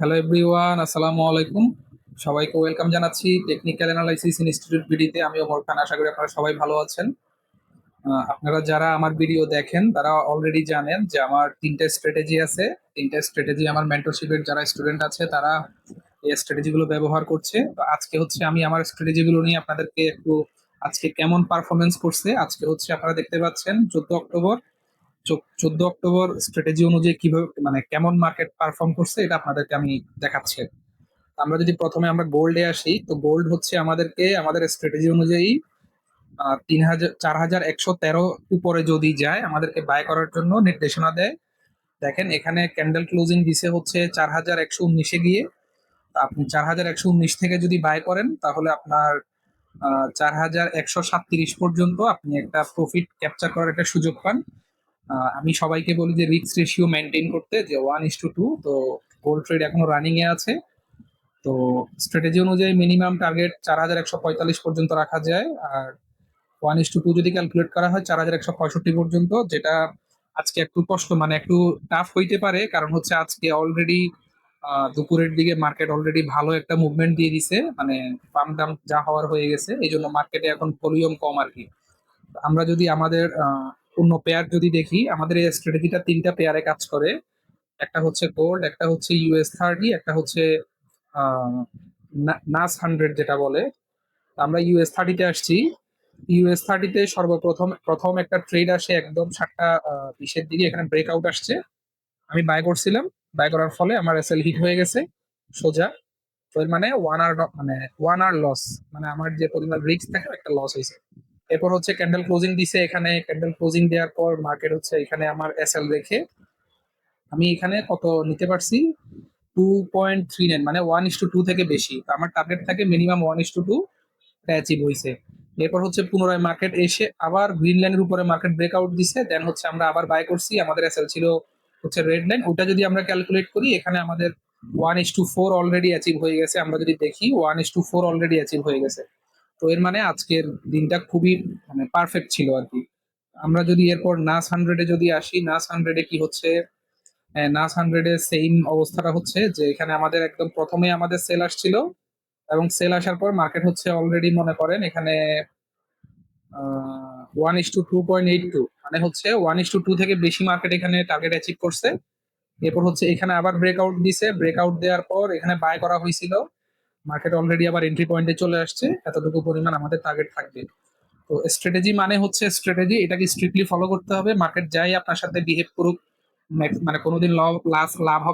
Hello everyone, আসসালামু আলাইকুম। সবাইকে ওয়েলকাম জানাচ্ছি টেকনিক্যাল অ্যানালাইসিস ইনস্টিটিউট বিডিতে। আমি ওমর খান, আশা করি আপনারা সবাই ভালো আছেন। আপনারা যারা আমার ভিডিও দেখেন তারা অলরেডি জানেন যে আমার তিনটা স্ট্র্যাটেজি আছে। তিনটা স্ট্র্যাটেজি আমার মেন্টরশিপের যারা স্টুডেন্ট আছে তারা এই স্ট্র্যাটেজিগুলো ব্যবহার করছে। তো আজকে হচ্ছে আমি আমার স্ট্র্যাটেজিগুলো নিয়ে আপনাদেরকে একটু আজকে কেমন পারফরমেন্স করছে, আজকে হচ্ছে আপনারা দেখতে পাচ্ছেন 14 অক্টোবর। 14 অক্টোবর স্ট্র্যাটেজি অনুযায়ী কিভাবে মানে কেমন মার্কেট পারফর্ম করছে এটা আপনাদেরকে আমি দেখাচ্ছি। আমরা যদি প্রথমে আমরা গোল্ডে আসি, তো গোল্ড হচ্ছে আমাদেরকে আমাদের স্ট্র্যাটেজি অনুযায়ী 4,113 উপরে যদি যায় আমাদেরকে বাই করার জন্য নির্দেশনা দেয়। দেখেন এখানে ক্যান্ডেল ক্লোজিং দিছে হচ্ছে 4,119-এ গিয়ে। তা আপনি 4,119 থেকে যদি বাই করেন তাহলে আপনার 4,137 পর্যন্ত আপনি একটা প্রফিট ক্যাপচার করার একটা সুযোগ পান। আমি সবাইকে বলি যে রিস্ক রেশিও মেনটেন করতে, যে 1:2। তো গোল্ড ট্রেড এখনো রানিং এ আছে। তো স্ট্র্যাটেজি অনুযায়ী মিনিমাম টার্গেট 4,145 পর্যন্ত রাখা যায়। আর 1:2 যদি ক্যালকুলেট করা হয় 4,165 পর্যন্ত, যেটা আজকে একটু কষ্ট মানে একটু টাফ হইতে পারে, কারণ হচ্ছে আজকে অলরেডি দুপুরের দিকে মার্কেট অলরেডি ভালো একটা মুভমেন্ট দিয়ে দিছে, মানে পাম দাম যা হওয়ার হয়ে গেছে, এই জন্য মার্কেটে এখন ভলিউম কম আর কি। আমরা যদি আমাদের অন্য পেয়ার যদি দেখি, আমাদের এই স্ট্র্যাটেজিটা তিনটা পেয়ারে কাজ করে। একটা হচ্ছে গোল্ড, একটা হচ্ছে US 30, একটা হচ্ছে নাস 100 যেটা বলে। আমরা US 30-তে আসছি। US 30-তে সর্বপ্রথম প্রথম একটা ট্রেড আসে একদম 7টা 20-এর দিকে, এখানে ব্রেকআউট আসছে। আমি বাই করছিলাম, বাই করার ফলে আমার এসএল হিট হয়ে গেছে সোজা। তো এর মানে ওয়ান আর লস, মানে আমার যে পরিমাণ রিস্ক থাকে একটা লস হয়েছে। এরপর হচ্ছে ক্যান্ডেল ক্লোজিং দিছে, এখানে ক্যান্ডেল ক্লোজিং দেওয়ার পর মার্কেট হচ্ছে এখানে আমার এসএল রেখে আমি এখানে কত নিতে পারছি, 2.39, মানে 1:2 থেকে বেশি। তো আমার টার্গেট থাকে মিনিমাম 1:2, অ্যাচিভ হয়েছে। এরপর হচ্ছে পুনরায় মার্কেট এসে আবার গ্রিন লাইনের উপরে মার্কেট ব্রেকআউট দিছে, দেন হচ্ছে আমরা আবার বাই করছি। আমাদের এসএল ছিল হচ্ছে রেড লাইন, ওটা যদি আমরা ক্যালকুলেট করি এখানে আমাদের 1:4 অলরেডি অ্যাচিভ হয়ে গেছে। আমরা যদি দেখি 1:4 অলরেডি অ্যাচিভ হয়ে গেছে। তো এর মানে আজকের দিনটা খুবই মানে পারফেক্ট ছিল আর কি। আমরা যদি এরপর নাস 100-এ যদি আসি, নাস 100-এ কি হচ্ছে, নাস 100-এ সেম অবস্থাটা হচ্ছে যে এখানে আমাদের একদম প্রথমে আমাদের সেল আসছিল, এবং সেল আসার পর মার্কেট হচ্ছে অলরেডি মনে করেন এখানে 1:2.82, মানে হচ্ছে 1:2 থেকে বেশি মার্কেট এখানে টার্গেট অ্যাচিভ করছে। এরপর হচ্ছে এখানে আবার ব্রেকআউট দিছে, ব্রেকআউট দেওয়ার পর এখানে বাই করা হয়েছিল। মার্কেট অলরেডি আবার এন্ট্রি পয়েন্টে চলে আসছে, এতটুকু পরিমাণ আমাদের টার্গেট থাকবে। তো স্ট্র্যাটেজি মানে হচ্ছে স্ট্র্যাটেজি, এটাকে স্ট্রিক্টলি ফলো করতে হবে। মার্কেট যাই আপনার সাথে বিহেভ করুক, মানে কোনোদিন লাভ হবে